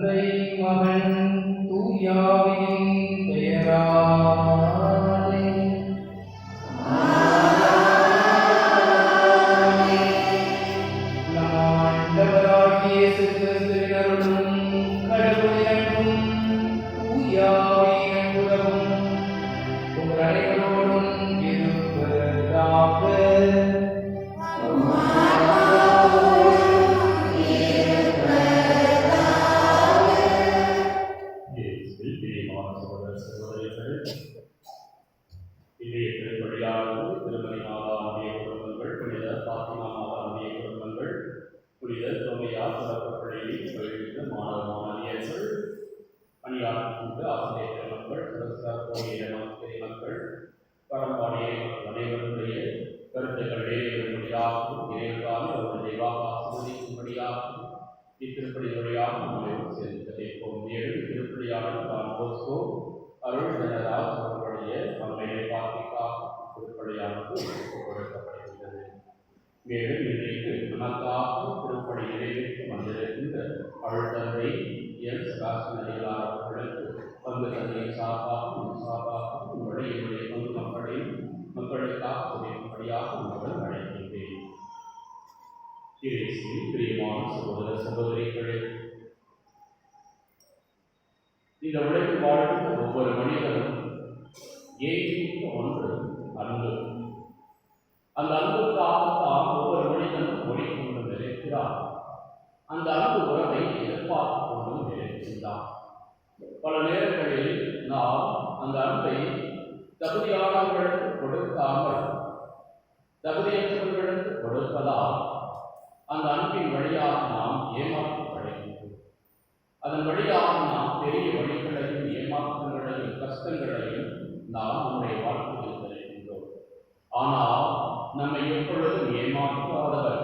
தந்தை மகன் தூயாவின் பெயராலே நம் ஆண்டவராகிய இயேசு கிறிஸ்துவின் அருளும் கடவுளின் அன்பும் தூயாவின் உறவும் உங்கள் அனைவரோடும் இருப்பதாக. இத்திருப்படி வழியாக நம்மளையும் சேர்ந்து கேட்போம். மேலும் திருப்படியாளர் தான் போஸ்கோ அருள் ஜனராஜ் அவர்களுடைய நம்மையை பார்த்திக்காக திருப்படியானது கொடுக்கப்படுகின்றது. மேலும் இன்றைக்கு நமக்காக திருப்படி நிறைவேற்றி வந்திருக்கின்ற அருள் தந்தை என் சகாசினரிகளார் அவர்களுக்கு பங்கு தந்தையின் சார்பாகவும் சார்பாகவும் உங்களுடைய பங்கு மக்களுக்காக சொல்லியிருப்படியாக உங்கள் அழைக்கின்றேன். பிரியமான சகோதர சகோதரிகளே, இந்த உலகில் வாழ்கின்ற ஒவ்வொரு மனிதனும் ஏகின்ற ஒன்று அன்பு. அந்த அன்புக்காகத்தான் ஒவ்வொரு மனிதனும் ஓடிக்கொண்டு நிலைக்கிறார். அந்த அன்பு உறவை எதிர்பார்த்து கொண்டு நிலைக்கின்றார். பல நேரங்களில் நாம் அந்த அன்பை தகுதியானவர்களுக்கு கொடுக்காமல் தகுதியற்றவர்களுக்கு கொடுப்பதால் அந்த அன்பின் வழியாக நாம் ஏமாற்றப்படுகின்றோம். அதன் வழியாக நாம் பெரிய வழிகளையும் ஏமாற்றங்களையும் கஷ்டங்களையும் நாம் நம்முடைய வாழ்க்கையில் பெறுகின்றோம். ஆனால் நம்மை எப்பொழுதும் ஏமாற்றாதவர்,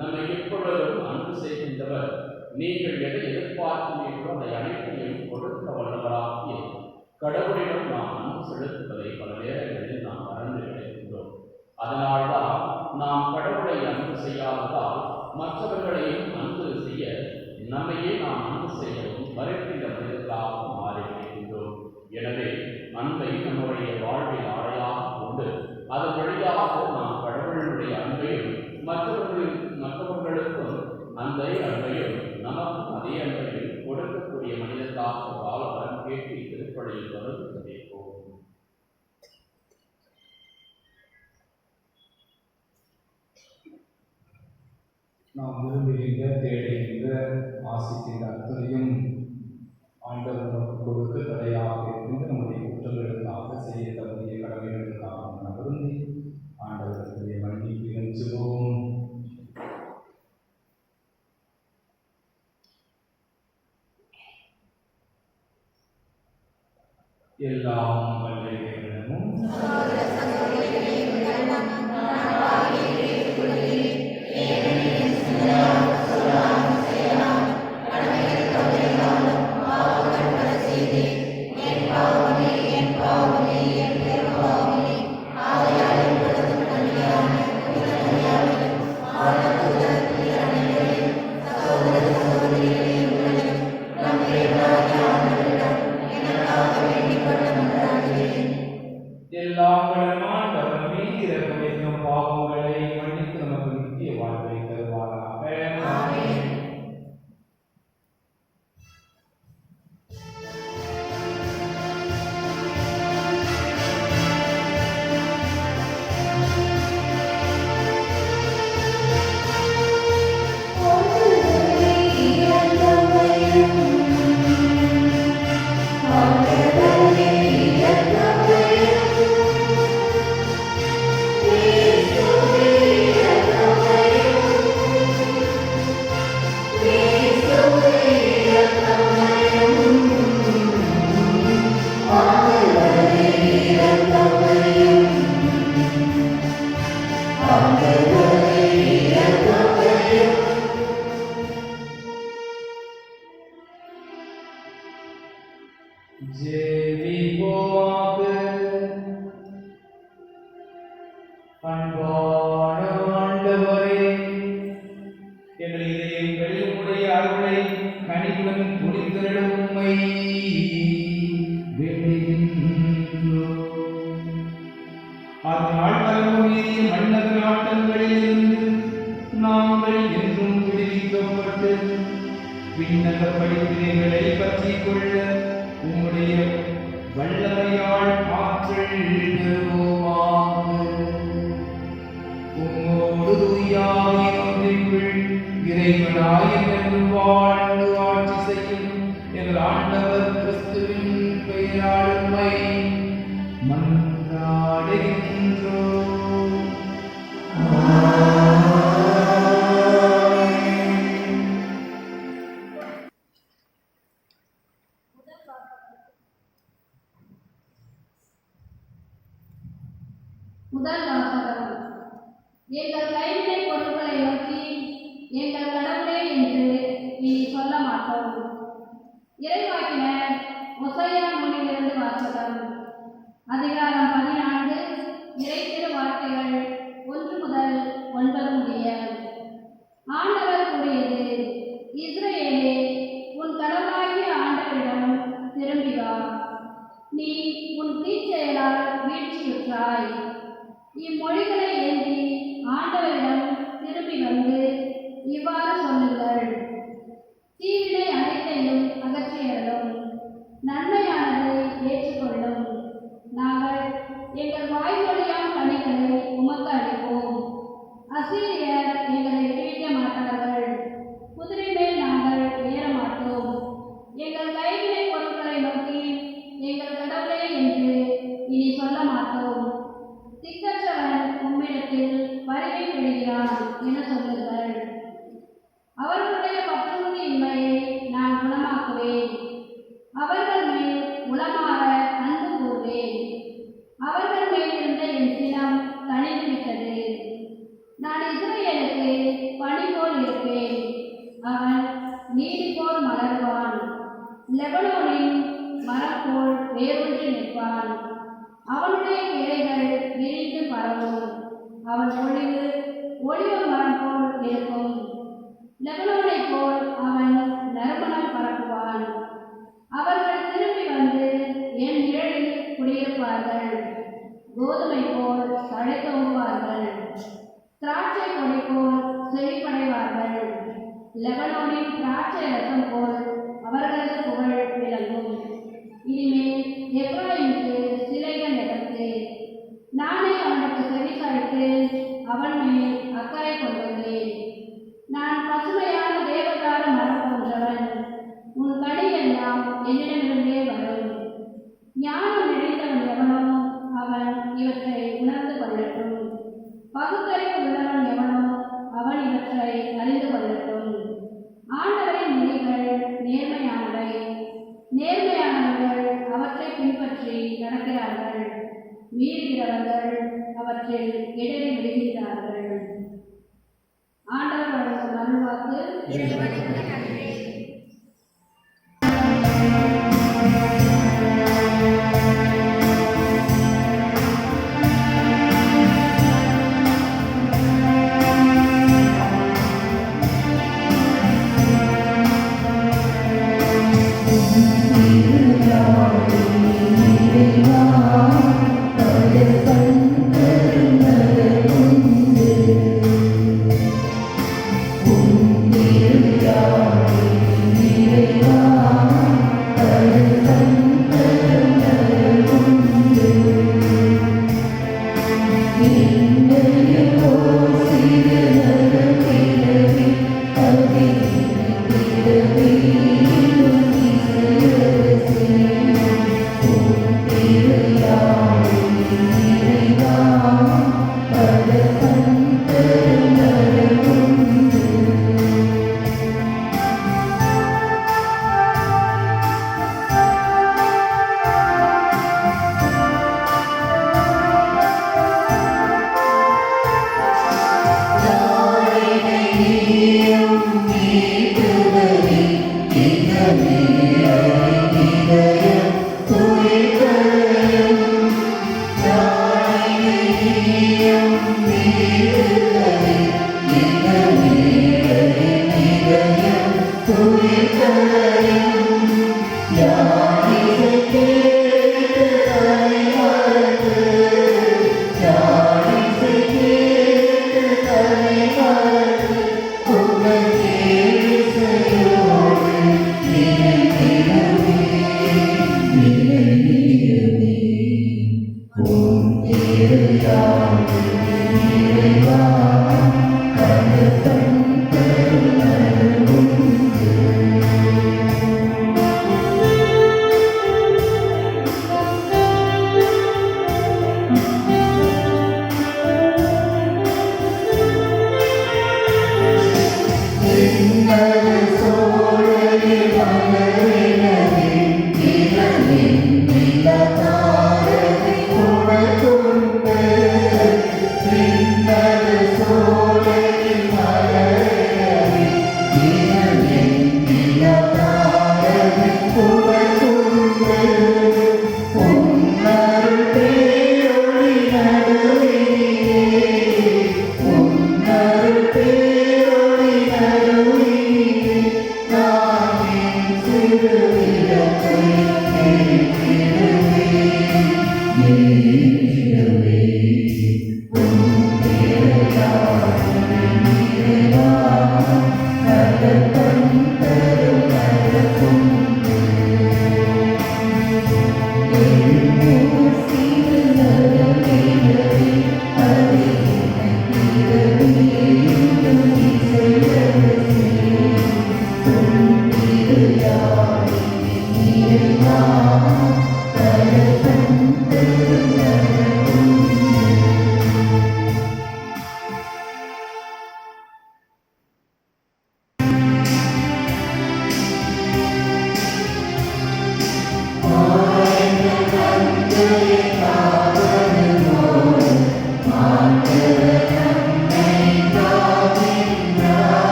நம்மை எப்பொழுதும் அன்பு செய்கின்றவர், நீங்கள் எதை எதிர்பார்க்கிறீர்களோ அதை அனைத்தையும் கொடுக்க வல்லவராகிய கடவுளிடம் நாம் அன்பு செலுத்துவதை பல நேரங்களில் நாம் மறந்து விடுகின்றோம். அதனால்தான் நாம் கடவுளை அன்பு செய்யாததால் மற்றவர்களையும் அன்பு செய்ய நம்மையே நாம் அன்பு செய்யவும் மறுக்கின்ற மனிதர்களாக மாறிவிடுகின்றோம். எனவே அன்பை நம்முடைய வாழ்வில் ஆடையாக கொண்டு அதன் வழியாக நாம் கடவுளுடைய அன்பையும் மற்றவர்களுக்கும் அந்த அன்பையும் நமக்கும் அதே அன்பையும் கொடுக்கக்கூடிய மனிதர்களாக வாழ வரம் கேட்டு திருப்படியில் தொடர்ந்து சந்திப்போம். நாம் விரும்புகின்ற தேடுகின்ற ஆசிக்கின்ற அத்தனையும் ஆண்டவர் நமக்கு கொடுக்க தடையாக இருக்கின்ற நம்முடைய குற்றங்களுக்காக செய்ய தகுதிய கடமைகளுக்காக நாம் விரும்பி ஆண்டவர்களுடைய மன்னிப்பு நெஞ்சுவோம். எல்லாம் வல்ல இறைவனும் எல்லா விண்ணக படிப்பினைகளை பற்றிக் கொள்ள உம்முடைய வல்லமையால் ஆற்றல் பெறுவோமாக. உம்மோடு தூயாவின் ஒன்றிற்குள் இறைவனாய் என்று வாழ்ந்து ஆட்சி செய்யும் எங்கள் ஆண்டவர் கிறிஸ்துவின் பெயரால் உம்மை மன்றாடுகின்றோம். முதல் வாசகம். எங்கள் கைவினை பொருட்களை நோக்கி எங்கள் கடவுளே என்று இனி சொல்ல மாட்டோம். இறைவாக்கினர் ஒசையா நூலிலிருந்து வாசகம். அதிகாரம் 14, இறை திரு வார்த்தைகள் 1 முதல் 9 முடிய. ஆண்டவர் கூறியது: இஸ்ரவேலே, உன் கடவுளாகிய ஆண்டவரிடம் திரும்பி வா. நீ உன் தீச்செயலால் வீழ்ச்சியுற்றாய். இம்மொழிகளை ஏந்தி ஆண்டவரிடம் திரும்பி வந்து இவ்வாறு சொல்லுங்கள்: தீவினை அனைத்தையும் அகற்றியறலும், நன்மையானதை ஏற்றுக்கொள்ளும். நாங்கள் எங்கள் வாய்மொழியாம் கனிகளை உமக்கு அளிப்போம். அசீரியர் எங்களை விடுவிக்க மாட்டார்கள். குதிரை மேல் நாங்கள் ஏற மாட்டோம். எங்கள் கைவினை பொருட்களை நோக்கி எங்கள் கடவுளே என்று இனி சொல்ல மாட்டோம். திக்கற்றவன் உம்மிடத்தில் வரிமை பெறுகிறான் என சொல்லுங்கள். அவர்களுடைய பற்றுறுதியின்மையை நான் குணமாக்குவேன். அவர்கள் மேல் உளமாற அன்பு கூறுவேன். அவர்கள் மேல் இருந்த என் சினம் தணிந்து விட்டது. நான் இஸ்ரவேலுக்கு பனி போல் இருப்பேன். அவன் நீதி போல் மலர்வான். லெபனோனின் மரம் போல் வேரூன்றி நிற்பான். அவனுடைய கிளைகள் விரிந்து பரவும். அவன் ஒளிவு ஒளிவ மரம் போல் இருக்கும். லெபனோனை போல் அவன் நறுமணம் பரப்புவான். அவர்கள் திரும்பி வந்து என் நிழலில் குடியிருப்பார்கள். கோதுமை போல் தழைத்தோங்குவார்கள். திராட்சை கொடி போல் செழிப்படைவார்கள். லெபனோனின் திராட்சை ரசம் போல் அவர்களது புகழ் விளங்கும். இனிமேல் எப்ராயிமுக்கு சிலைகள் எடுத்து நானே அவனுக்கு செவிசாய்த்து அவன் மேல் அக்கறை கொண்டுள்ளேன். நான் பசுமையான தேவதார மரம் போன்றவன். உன் கனி எல்லாம் என்னிடமிருந்தே வரும். ஞானம் நிறைந்தவன் எவனோ அவன் இவற்றை உணர்ந்து கொள்ளட்டும். பகுத்தறிவு உள்ளவன் எவனோ அவன் இவற்றை அறிந்து கொள்ளட்டும். ஆண்டவரின் மொழிகள் நேர்மையானவை. நேர்மையானவர்கள் அவற்றை பின்பற்றி நடக்கிறார்கள். மீறுகிறவர்கள் அவற்றில் இடறி விடுகிறார்கள். ஆண்டவர் வழங்கும் அருள்வாக்கு. உங்கள்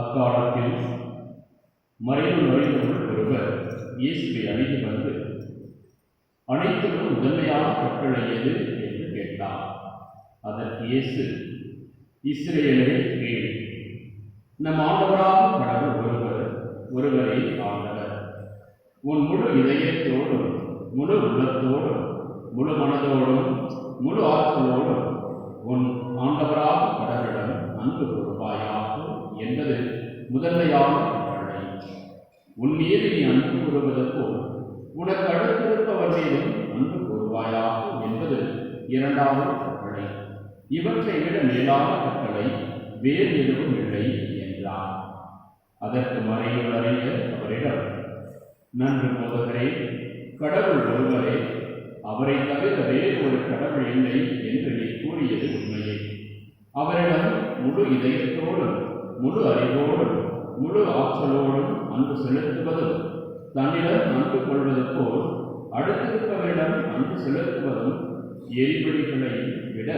அக்காலத்தில் மறைவு நுழைந்தவர்கள் ஒருவர் இயேசுவை அணுகி வந்து, அனைத்திலும் முதன்மையான கட்டளை எது என்று கேட்டார். அதற்கு இயேசு, இஸ்ரவேலே கேள், நம் ஆண்டவராக கடவுள் ஒருவரே ஆண்டவர். உன் முழு இதயத்தோடும் முழு உள்ளத்தோடும் முழு மனதோடும் முழு ஆற்றலோடும் உன் ஆண்டவராக கடவுளிடம் அன்பு கூறுவாயாக என்பது முதன்மையான கட்டளை. உன் மீது நீ அன்பு கூறுவது போல் உனக்கு அடுத்திருப்பவர் மீதும் அன்பு கூறுவாயாக என்பது இரண்டாவது கட்டளை. இவற்றை விட மேலான கட்டளை வேறு எதுவும் இல்லை என்றார். அதற்கு மறையுள்ளறிஞர் அவரிடம், நன்று போதகரே, கடவுள் ஒருவரே, அவரை தவிர வேறு ஒரு கடவுள் இல்லை என்று நீ கூறியது உண்மையே. அவரிடம் முழு இதயத்தோடும் முழு அறிவோடும் முழு ஆற்றலோடும் அன்பு செலுத்துவதும் தன்னிடம் அன்பு கொள்வது போல் அடுத்திருப்பவரிடம் அன்பு செலுத்துவதும் எரிபொழிகளை விட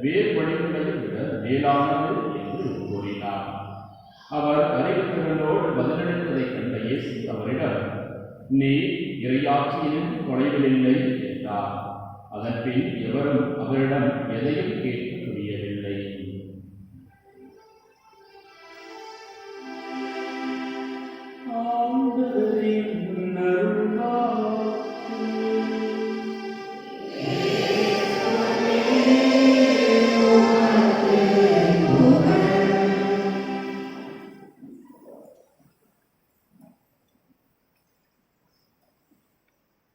வேறு வழிகளை விட மேலானது என்று கூறினார். அவர் அறிவுத்திறனோடு பதிலளித்ததை கண்ட இயேசு அவரிடம், நீ இறையாட்சியிலும் தொலைவில் இல்லை என்றார். அதன்பின் எவரும் அவரிடம் எதையும் கேட்க முடியவில்லை.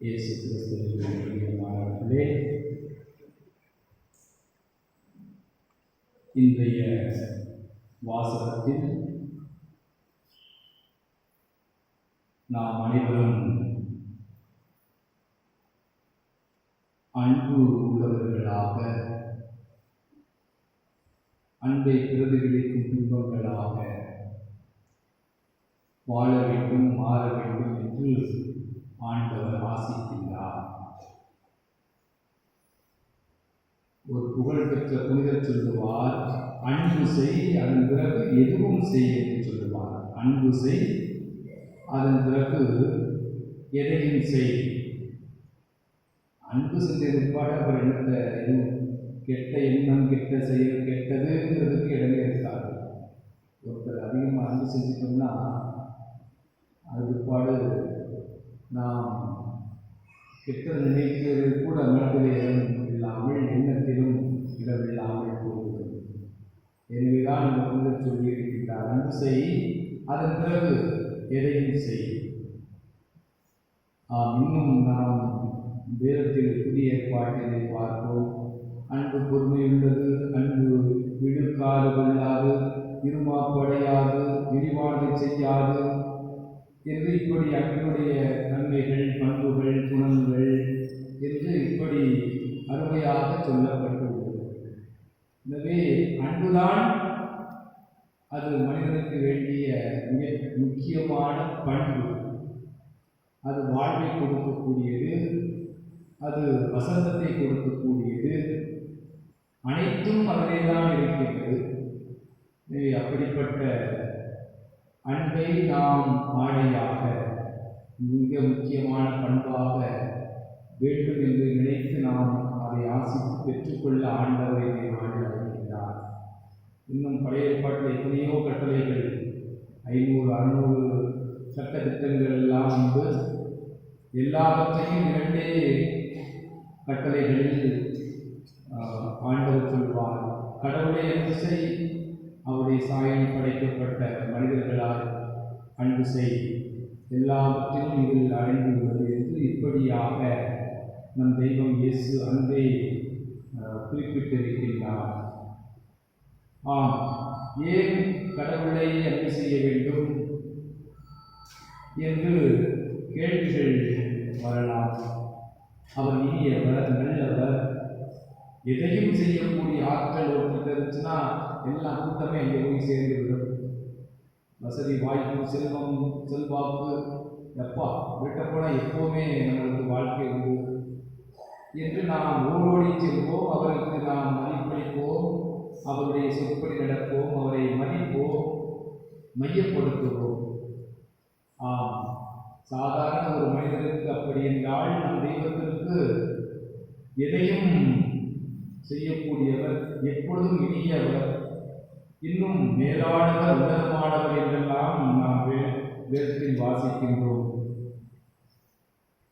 இயேசு கிறிஸ்துவிலே இன்றைய வாசகத்தில் நாம் அனைவரும் அன்பு உள்ளவர்களாக, அன்பை பிரதிபலிக்கும் பிம்பங்களாக வாழ வேண்டும், மாற வேண்டும் என்று ஆண்டவர் ஆசிக்கின்றார். ஒரு புகழ்பெற்ற புனிதர் சொல்லுவார், அன்பு செய், அதன் பிறகு எதுவும் செய் என்று சொல்லுவார். அன்பு செய், அதன் பிறகு எதையும் செய். அன்பு செஞ்சதுபாடு அவர் என்னத்த எதுவும் கெட்ட எண்ணம், கெட்ட செயல், கெட்டதுங்கிறதுக்கு இடமே இருக்காது. ஒருத்தர் அதிகமாக அன்பு செஞ்சிட்டோம்னா அது பிற்பாடு நாம் கெட்டது நினைக்கிறது கூட மனதிலே இடம் இல்லாமல், எண்ணத்திலும் இடமில்லாமல் போகிறது. எனவேதான் இந்த புனிதர் சொல்லியிருக்கின்றார், அன்பு செய், அதன் பிறகு எதையும் செய். இன்னும் நாம் வேதத்தில் புதிய ஏற்பாட்டினை பார்ப்போம். அன்பு பொறுமையுள்ளது, அன்பு விழுக்காறு கொள்ளாது, இருமாப்படையாது, விரிவாழ்வை செய்யாது என்று இப்படி அன்பினுடைய நன்மைகள், பண்புகள், குணங்கள் என்று இப்படி அருமையாக சொல்லப்பட்டுள்ளது. எனவே அன்புதான் அது மனிதனுக்கு வேண்டிய மிக முக்கியமான பண்பு. அது வாழ்வை கொடுக்கக்கூடியது, அது வசந்தத்தை கொடுக்கக்கூடியது, அனைத்தும் அதிலே தான் இருக்கின்றது. எனவே அப்படிப்பட்ட அன்பை நாம் ஆடையாக, மிக முக்கியமான பண்பாக வேண்டும் என்று நினைத்து நாம் அதை ஆசித்து பெற்றுக்கொள்ள ஆண்டவரை நாடு அழைக்கின்றார். இன்னும் பழைய ஏற்பாட்டில் எத்தனையோ கட்டளைகள், 500-600 சட்ட திட்டங்கள் எல்லாம் உண்டு. எல்லாவற்றையும் 2 கட்டளைகளில் ஆண்டவர் சொல்வார். கடவுளை அன்பு செய், அவருடைய சாயம் படைக்கப்பட்ட மனிதர்களால் அன்பு செய், எல்லாவற்றிலும் இதில் அடைந்துள்ளது என்று இப்படியாக நம் தெய்வம் இயேசு அன்பை குறிப்பிட்டிருக்கின்றார். ஏன் கடவுளை அன்பு செய்ய வேண்டும் என்று கேள்விகள் வரலாம். அவர் இனியவர், நல்லவர், எதையும் செய்யக்கூடிய ஆற்றல் ஒருத்தர் இருந்துச்சுன்னா எல்லா கூட்டமே அங்கே போய் சேர்ந்துவிடும். வசதி, வாய்ப்பு, செல்வம், செல்வாக்கு, எப்பா விட்ட போனால் எப்போவுமே நம்மளுக்கு வாழ்க்கை உண்டு என்று நாம் ஓடோடி செல்வோம். அவருக்கு நாம் மதிப்பளிப்போம், அவருடைய சொற்படி நடப்போம், அவரை மதிப்போம். மையப்படுத்துவோம். ஆம், சாதாரண ஒரு மனிதருக்கு அப்படி என்றால் நம் தெய்வத்திற்கு எதையும் செய்யக்கூடியவர், எப்பொழுதும் இனியவர், இன்னும் மேலானவர், உன்னதமானவர் என்றெல்லாம் நாம் வேதத்தில் வாசிக்கின்றோம்.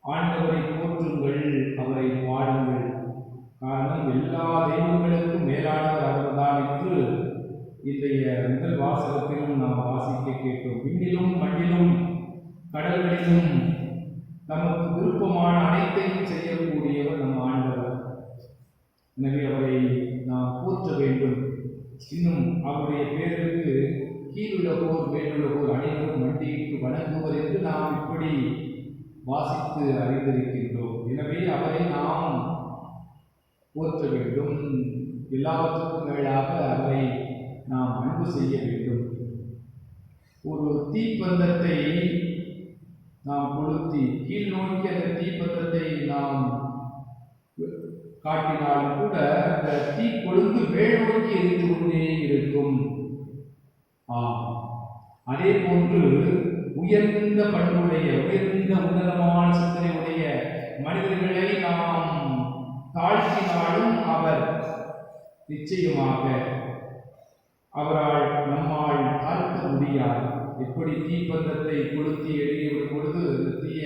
ஆண்டவரை போற்றுங்கள், அவரை பாடுங்கள். காரணம், எல்லா தெய்வங்களுக்கும் மேலானவர் அவர்தான் என்று இன்றைய முதல் வாசகத்திலும் நாம் வாசிக்க கேட்டோம். விண்ணிலும் மண்ணிலும் கடல்களிலும் நமக்கு விருப்பமான அனைத்தையும் செய்யக்கூடியவர் நம் ஆண்டவர். எனவே அவரை நாம் போற்ற வேண்டும். இன்னும் அவருடைய பேருக்கு கீழுலகோர் மேலுலகோர் அனைவரும் மண்டியிட்டு வணங்குவர் என்று நாம் இப்படி வாசித்து அறிந்திருக்கின்றோம். எனவே அவரை நாம் போற்ற வேண்டும். எல்லாவற்றுக்கும் மேலாக அவரை நாம் அன்பு செய்ய வேண்டும். ஒரு தீப்பந்தத்தை நாம் கொளுத்தி கீழ் நோக்கி அந்த தீப்பந்தத்தை நாம் காட்டினாலும் கூட அந்த தீ கொழுந்து மேல் நோக்கி எரிந்து கொண்டே இருக்கும். அதே போன்று உயர்ந்த பண்புடைய, உயர்ந்த உன்னதமான சிந்தனை உடைய மனிதர்களை நாம் தாழ்த்தினாலும் அவர் நிச்சயமாக அவரால் நம்மால் தாழ்த்த முடியாது. எப்படி தீப்பந்தத்தை கொளுத்தி எரியும் பொழுது அந்த தீய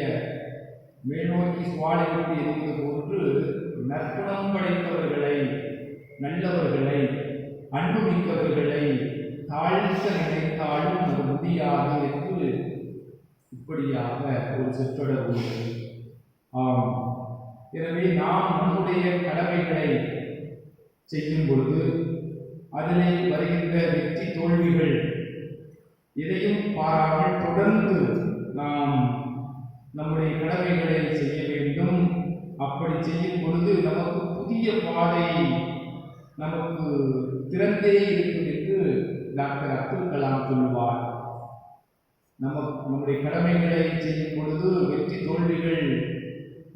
மேல்நோக்கி சுவாலை விட்டு எரிவது போன்று நற்குணம் படைத்தவர்களை, நல்லவர்களை, அன்புமிக்கவர்களை தாழ்த்த நினைத்தாலும் அது முடியாது என்று இப்படியாக ஒரு சொற்றொடர் உண்டு. எனவே நாம் நம்முடைய கடமைகளை செய்யும் பொழுது அதிலே வருகின்ற வெற்றி தோல்விகள் எதையும் பாராமல் தொடர்ந்து நாம் நம்முடைய கடமைகளை செய்ய வேண்டும். அப்படி செய்யும் பொழுது நமக்கு புதிய பாதை நமக்கு திறந்தே இருக்கும் என்று டாக்டர் அப்துல் கலாம் சொல்லுவார். நம்முடைய கடமைகளை செய்யும் பொழுது வெற்றி தோல்விகள்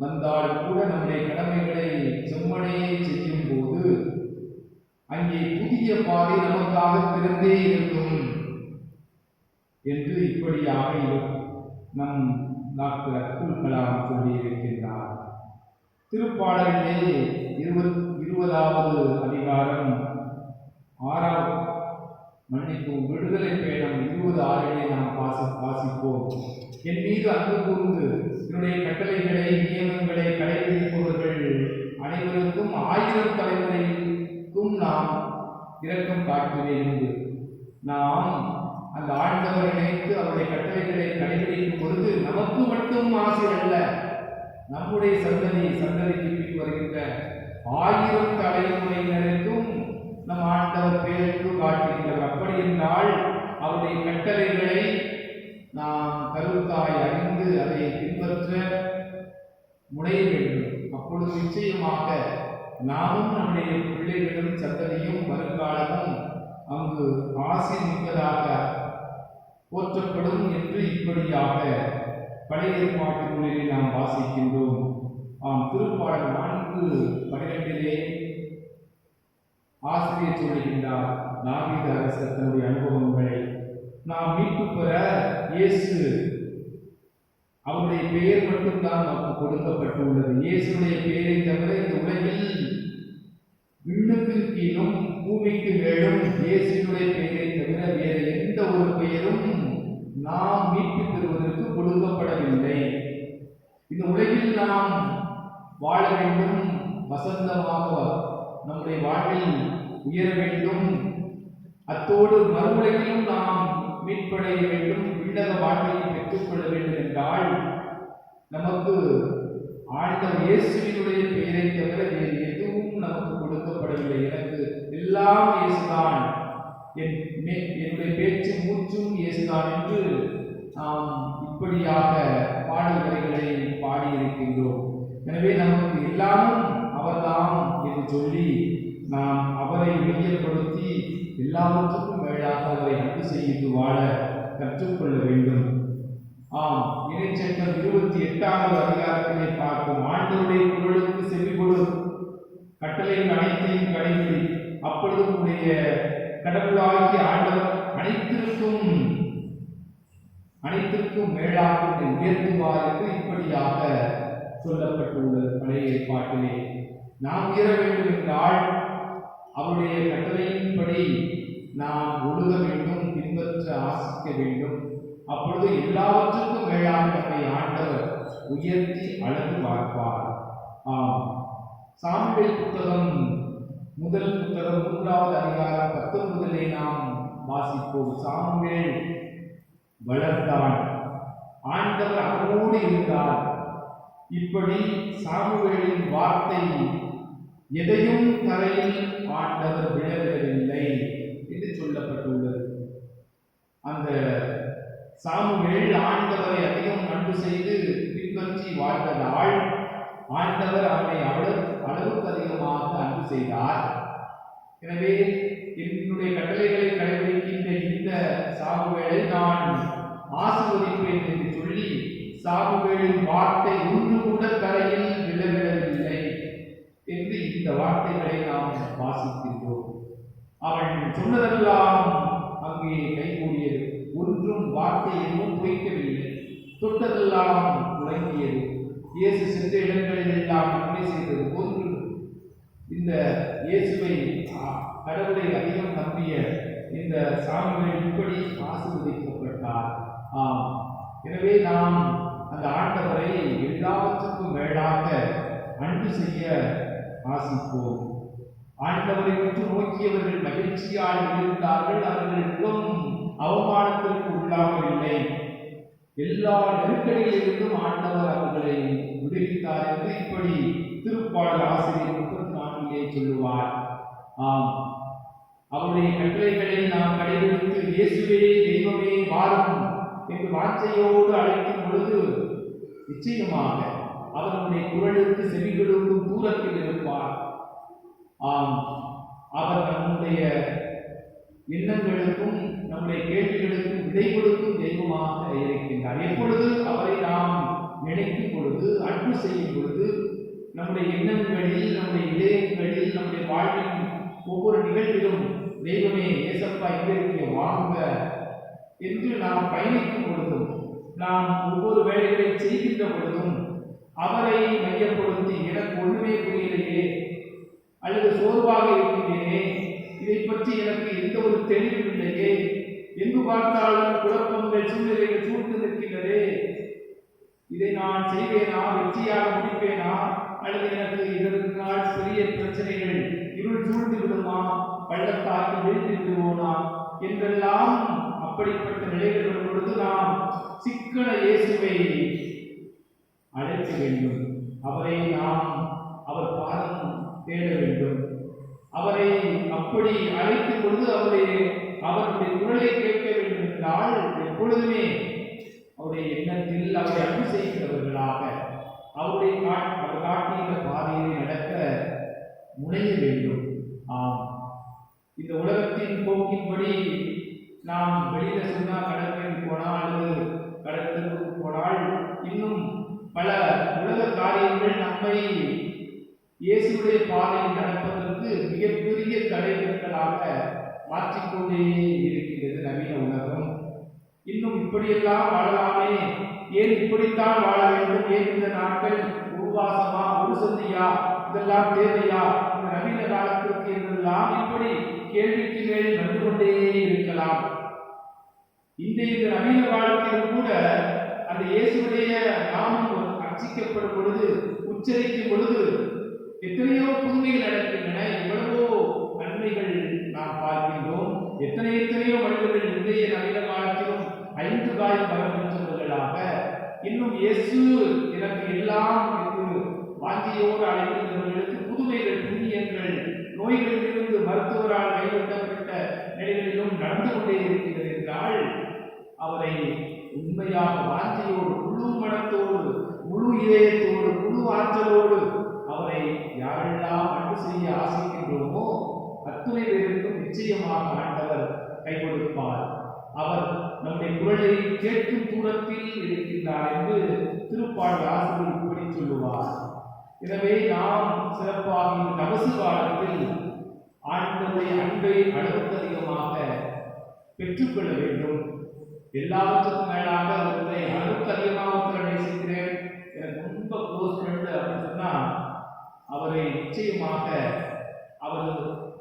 வந்தாலும் கூட நம்முடைய கடமைகளை செம்மனையே செய்யும் போது அங்கே புதிய பாதை நமக்காக திறந்தே இருக்கும் என்று இப்படியாக நம் டாக்டர் அப்துல் கலாம் சொல்லியிருக்கின்றார். திருப்பாடலிலே 20வது அதிகாரம் 6 விடுதலை பயணம் 20:6 நாம் வாசிப்போம். என் மீது அன்பு கூர்ந்து என்னுடைய கட்டளைகளை, நியமங்களை கடைபிடிப்பவர்கள் அனைவருக்கும் 1000 தலைமுறைக்கும் நாம் இரக்கம் காட்டுவேன் என்று நாம் அந்த ஆண்டவரை நினைத்து அவருடைய கட்டளைகளை கடைபிடிக்கும் பொழுது நமக்கு மட்டும் ஆசை அல்ல, நம்முடைய சந்ததிக்கு பின் வருகின்ற 1000 தலைமுறையினருக்கும் நம் ஆண்டவர் பேருக்கு காட்டுகின்றவர். அப்படி என்றால் அவருடைய கட்டளைகளை நாம் கருத்தாய் அறிந்து அதை பின்பற்ற முனைய வேண்டும். அப்பொழுது நிச்சயமாக நாமும் நம்முடைய பிள்ளைகளும் சந்ததியும் வருங்காலமும் அங்கு ஆசை மிக்கதாக போற்றப்படும் என்று இப்படியாக பழைய ஏற்பாட்டு நூலிலே நாம் வாசிக்கின்றோம். திருப்பாடல் 4:12 ஆசிரியர் சொல்லுகின்றார், தாவீது அரசர் தன்னுடைய அனுபவங்களை நாம் மீட்பு பெற இயேசு அவருடைய பெயர் மட்டும்தான் நமக்கு கொடுக்கப்பட்டுள்ளது. இயேசுடைய பெயரை தவிர இந்த உலகில் விண்ணுக்கு கீழும் பூமிக்கு மேலும் இயேசுடைய பெயரை தவிர வேறு எந்த ஒரு பெயரும் நாம் மீட்பு பெறுவதற்கு கொடுக்கப்படவில்லை. இந்த உலகில் நாம் வாழ வேண்டும், வசந்தமாக நம்முடைய வாழ்வில் உயர வேண்டும், அத்தோடு மறுமுறையிலும் நாம் மீட்படைய வேண்டும், விண்ணக வாழ்க்கையை பெற்றுக்கொள்ள வேண்டும் என்றால் நமக்கு ஆண்டவர் இயேசுவினுடைய பெயரை தவிர வேறு எதுவும் நமக்கு கொடுக்கப்படவில்லை. எனக்கு எல்லாம் இயேசுதான், என்னுடைய பேச்சு மூச்சும் இயேசுதான் என்று நாம் இப்படியாக பாடல் வரிகளை பாடியிருக்கின்றோம். எனவே நமக்கு எல்லாமும் அவர்தான் என்று சொல்லி நாம் அவரை மையப்படுத்தி எல்லாவற்றுக்கும் மேலாக அவரை அன்பு செய்து வாழ கற்றுக்கொள்ள வேண்டும். இறைச்சட்டம் 28வது அதிகாரத்திலே பார்க்கும், ஆண்டவருடைய குரலுக்கு செவிகொடு, கட்டளையின் அனைத்தையும் கடைபிடி, அப்பொழுது உடைய கடவுளாகிய ஆண்டவர் அனைத்திற்கும் அனைத்திற்கும் மேலாக உன்னை உயர்த்துவார் என்று இப்படியாக சொல்லப்பட்டுள்ளது பழைய ஏற்பாட்டிலே. நாம் உயர வேண்டும் என்றால் அவருடைய கட்டளையின்படி நாம் ஒழுக வேண்டும், பின்பற்ற ஆசிக்க வேண்டும். அப்பொழுது எல்லாவற்றுக்கும் மேலாக நம்மை ஆண்டவர் உயர்த்தி அழகு பார்ப்பார். சாமுவேல் புத்தகம் முதல் புத்தகம் 3வது அதிகாரம் 19 நாம் வாசிப்போம். சாமுவேல் வளர்ந்தான், ஆண்டவர் அவரோடு இருந்தார். இப்படி சாமுவேலின் வார்த்தை எதையும் தரையில் ஆண்டவர் விழவிடவில்லை என்று சொல்லப்பட்டுள்ளது. அந்த சாமுவேல் ஆண்டவரை அதிகம் அன்பு செய்து பின்பற்றி வாழ்ந்ததால் ஆண்டவர் அவனை அளவுக்கு அதிகமாக அன்பு செய்தார். எனவே என்னுடைய கட்டளைகளை கடைபிடிக்கின்ற இந்த சாமுவேலை நான் ஆசீர்வதிப்பேன் என்று சொல்லி சாமுவேலின் வார்த்தை ஒன்று கூட தரையில் விழவிடவில்லை என்று இந்த வார்த்தைகளை நாம் வாசிக்கின்றோம். அவன் சொன்னதெல்லாம் அங்கே கைகூடியது, ஒன்றும் வார்த்தை எதுவும் பொய்க்கவில்லை, தொட்டதெல்லாம் விளங்கியது. இயேசு சென்ற இடங்களில் எல்லாம் நன்மை செய்தது போன்று இந்த இயேசுவை கடவுளை அதிகம் நம்பிய இந்த சாமுவேல் இப்படி ஆசீர்வதிக்கப்பட்டார். எனவே நாம் அந்த ஆண்டவரை எல்லாவற்றுக்கும் மேலாக அன்பு செய்ய ஆசிப்போம். ஆண்டவரை உற்று நோக்கியவர்கள் மகிழ்ச்சியாக இருந்தார்கள், அவர்கள் மிகவும் அவமானத்திற்கு உள்ளாகவில்லை. எல்லா நெருக்கடியிலிருந்தும் ஆண்டவர் அவர்களை விடுவித்தார் என்று இப்படி திருப்பாடல் ஆசிரியர் 34 சொல்லுவார். அவருடைய கட்டளைகளை நாம் கடைபிடித்து இயேசுவே தெய்வமே வாரும் என்று வார்த்தையோடு அழைக்கும் பொழுது நிச்சயமாக அவருடைய குரலுக்கு செவிகளுக்கும் தூரத்தில் இருப்பார். அவர் நம்முடைய எண்ணங்களுக்கும் நம்முடைய கேள்விகளுக்கும் விடை கொடுக்கும் தெய்வமாக இருக்கின்றார். எப்பொழுது அவரை நாம் நினைக்கும் பொழுது, அன்பு செய்யும் பொழுது, நம்முடைய எண்ணங்களில், நம்முடைய இதயங்களில், நம்முடைய வாழ்வின் ஒவ்வொரு நிகழ்விலும் தெய்வமே ஏசப்பா எங்கே வாங்க என்று நாம் பயணிக்கும் பொழுதும், நாம் ஒவ்வொரு வேலைகளை செய்கின்ற பொழுதும் அவரை மையப்படுத்தி எனக்கு ஒன்றுமே புரியலையே, அல்லது சோர்வாக இருக்கின்றேனே, இதை பற்றி எனக்கு எந்த ஒரு தெளிவும் இல்லையே, எங்கு பார்த்தாலும் குழப்பங்கள் சூழ்நிலைகள் சூழ்ந்து நிற்கின்றதே, இதை நான் செய்வேனா, வெற்றியாக முடிப்பேனா, அல்லது எனக்கு இதற்கு நாள் பெரிய பிரச்சனைகள் இருள் சூழ்ந்து விடுமா, பள்ளத்தாக்கி வீழ்ந்து விடுவோனா என்றெல்லாம் அப்படிப்பட்ட நிலைகள் வரும் பொழுது நாம் சிக்கன இயேசுவை அழைக்க வேண்டும். அவரை நாம் அவர் பாதம் தேட வேண்டும். அவரை அப்படி அழைக்கும் பொழுது அவருடைய குரலை கேட்க வேண்டும் என்றால் எப்பொழுதுமே அவருடைய எண்ணத்தில் அவரை அன்பு செய்கிறவர்களாக அவர் காட்டிய பாதையை நடக்க முனைய வேண்டும். இந்த உலகத்தின் போக்கின்படி நாம் வெளியில சொன்னா கடற்கரைக்கு போனால் அல்லது கடற்கரைக்கு போனால் இன்னும் பல உலக காரியங்கள் நம்மை இயேசுடைய பாதையில் நடப்பதற்கு மிகப்பெரிய தடைகளாக மாற்றிக்கொண்டே இருக்கின்றது நவீன உலகம். இன்னும் இப்படியெல்லாம் வாழலாமே, ஏன் இப்படித்தான் வாழ வேண்டும், ஏன் இந்த நாட்கள் உபவாசமா, ஒரு சந்தியா, இதெல்லாம் தேவையா இந்த நவீன காலத்திற்கு என்றெல்லாம் இப்படி கேள்விக்கு மேல் வந்து கொண்டே இருக்கலாம். இந்த நவீன காலத்திலும் கூட அந்த இயேசுடைய நாமம் அர்ச்சிக்கப்படும் பொழுது, உச்சரிக்கும் பொழுது எத்தனையோ புதுமைகள் நடக்கின்றன, எவ்வளவோ நன்மைகள் நாம் பார்க்கின்றோம். எத்தனையோ மனிதர்கள் இன்றைய நவீன காலத்திலும் 5 காயம் வரப்பெற்றவர்களாக இன்னும் இயேசு எனக்கு எல்லாம் என்று வாஞ்சியோடு அழைக்கின்றவர்களுக்கு புதுமைகள், புண்ணியங்கள், நோய்களிலிருந்து மருத்துவரால் கைவிடப்பட்ட நிலைகளிலும் நடந்து கொண்டே இருக்கிறது என்றால் அவரை உண்மையாக வாஞ்சியோடு, முழு மனத்தோடு, முழு இதயத்தோடு, முழு ஆற்றலோடு அவரை யாரெல்லாம் அன்பு செய்ய ஆசைக்கின்றோமோ அத்துணை பேருக்கும் நிச்சயமாக ஆண்டவர் கை கொடுப்பார். அவர் நம்முடைய குரலை கேட்கும் தூரத்தில் இருக்கின்றார் என்று திருப்பாடல் ஆசிரியர் இப்படி சொல்லுவார். எனவே நாம் சிறப்பாக இந்த தபசு காலத்தில் ஆண்டவருடைய அன்பை அளவுக்கு அதிகமாக பெற்றுக்கொள்ள வேண்டும். எல்லாவற்றுக்கும் மேலாக ஒருவரை அளவுக்கு அதிகமாக ஒருத்தரை நேசிக்கிறேன், எனக்கு ரொம்ப க்ளோஸ் ஃப்ரெண்டு அப்படின்னு சொன்னா அவரை நிச்சயமாக